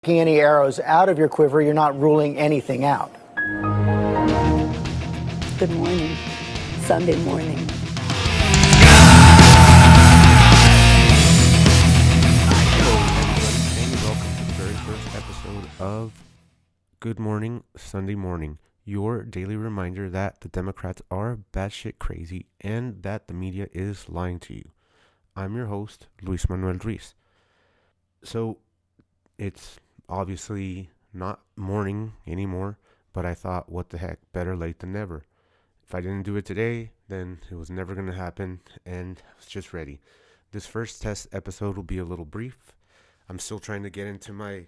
Taking any arrows out of your quiver, you're not ruling anything out. Good morning, Sunday morning. And welcome to the very first episode of Good Morning Sunday Morning, your daily reminder that the Democrats are batshit crazy and that the media is lying to you. I'm your host, Luis Manuel Ruiz. So, it's obviously not morning anymore, but I thought, what the heck, better late than never. If I didn't do it today, then it was never going to happen, and I was just ready. This first test episode will be a little brief. I'm still trying to get into my,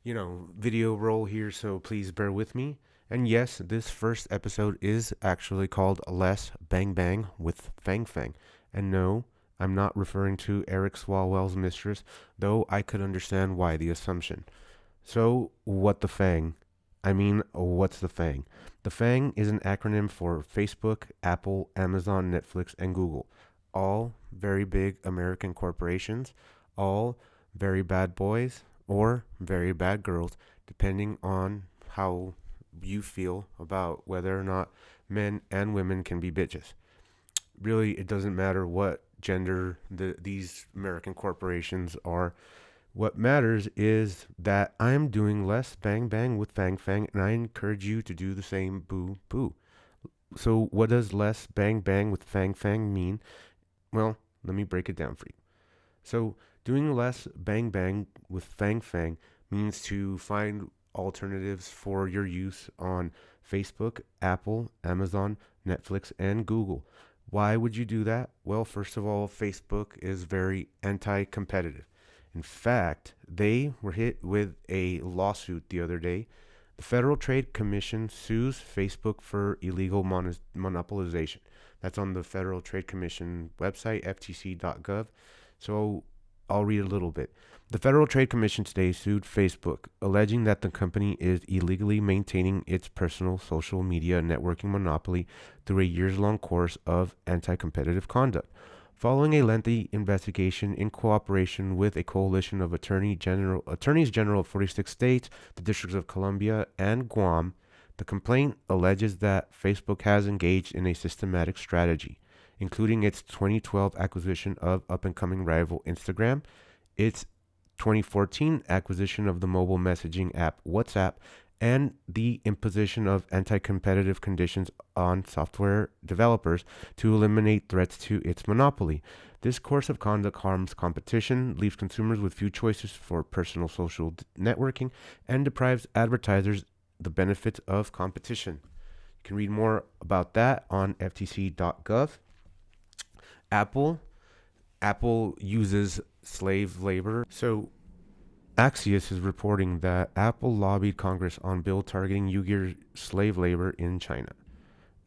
video role here, so please bear with me. And yes, this first episode is actually called Less Bang Bang with Fang Fang. And no, I'm not referring to Eric Swalwell's mistress, though I could understand why the assumption. So, what the Fang? What's the Fang? The Fang is an acronym for Facebook, Apple, Amazon, Netflix, and Google. All very big American corporations, all very bad boys or very bad girls, depending on how you feel about whether or not men and women can be bitches. Really, it doesn't matter what gender these American corporations are. What matters is that I'm doing less bang bang with Fang Fang, and I encourage you to do the same boo boo. So, what does less bang bang with Fang Fang mean? Well, let me break it down for you. So, doing less bang bang with Fang Fang means to find alternatives for your use on Facebook, Apple, Amazon, Netflix, and Google. Why would you do that? Well, first of all, Facebook is very anti competitive. In fact, they were hit with a lawsuit the other day. The Federal Trade Commission sues Facebook for illegal monopolization. That's on the Federal Trade Commission website, ftc.gov. So I'll read a little bit. The Federal Trade Commission today sued Facebook, alleging that the company is illegally maintaining its personal social media networking monopoly through a years-long course of anti-competitive conduct. Following a lengthy investigation in cooperation with a coalition of attorneys general of 46 states, the Districts of Columbia, and Guam, the complaint alleges that Facebook has engaged in a systematic strategy, including its 2012 acquisition of up-and-coming rival Instagram, its 2014 acquisition of the mobile messaging app WhatsApp, and the imposition of anti-competitive conditions on software developers to eliminate threats to its monopoly. This course of conduct harms competition, leaves consumers with few choices for personal social networking, and deprives advertisers the benefits of competition. You can read more about that on ftc.gov. Apple uses slave labor. So Axios is reporting that Apple lobbied Congress on bill targeting Uyghur slave labor in China.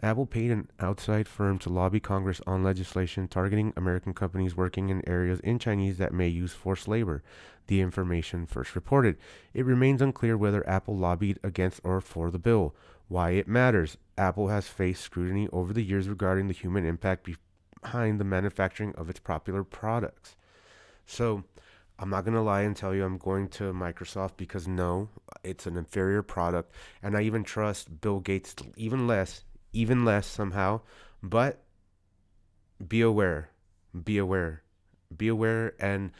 Apple paid an outside firm to lobby Congress on legislation targeting American companies working in areas in Chinese that may use forced labor, the information first reported. It remains unclear whether Apple lobbied against or for the bill. Why it matters. Apple has faced scrutiny over the years regarding the human impact behind the manufacturing of its popular products. So, I'm not going to lie and tell you I'm going to Microsoft because no, it's an inferior product. And I even trust Bill Gates even less somehow. But be aware, be aware, be aware. And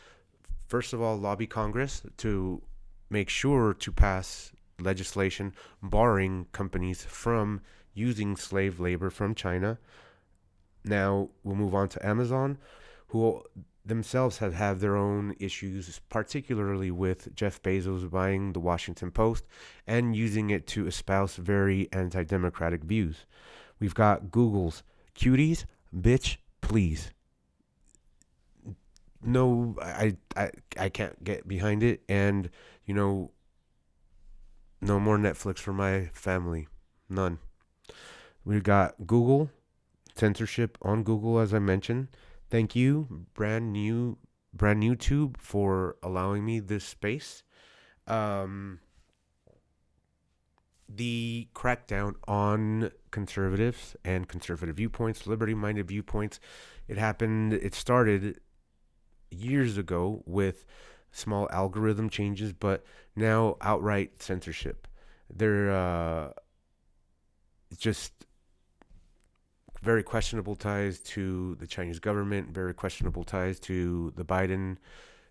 first of all, lobby Congress to make sure to pass legislation barring companies from using slave labor from China. Now we'll move on to Amazon, who themselves have had their own issues, particularly with Jeff Bezos buying the Washington Post and using it to espouse very anti-democratic views. We've got Google's cuties, bitch, please. No, I can't get behind it, and no more Netflix for my family, none. We've got Google censorship on Google, as I mentioned. Thank you, brand new tube, for allowing me this space. The crackdown on conservatives and conservative viewpoints, liberty-minded viewpoints, it started years ago with small algorithm changes, but now outright censorship. They're just very questionable ties to the Chinese government, very questionable ties to the Biden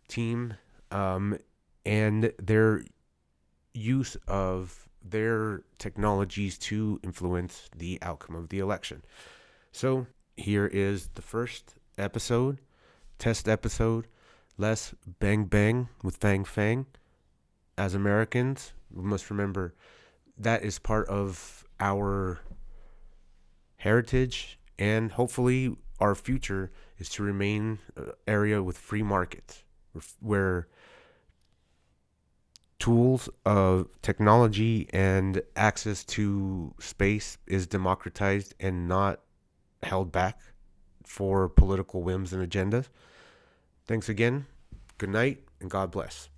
team, and their use of their technologies to influence the outcome of the election. So here is the first episode, test episode. Less bang bang with Fang Fang. As Americans, we must remember that is part of our heritage, and hopefully our future is to remain an area with free markets where tools of technology and access to space is democratized and not held back for political whims and agendas. Thanks again. Good night and God bless.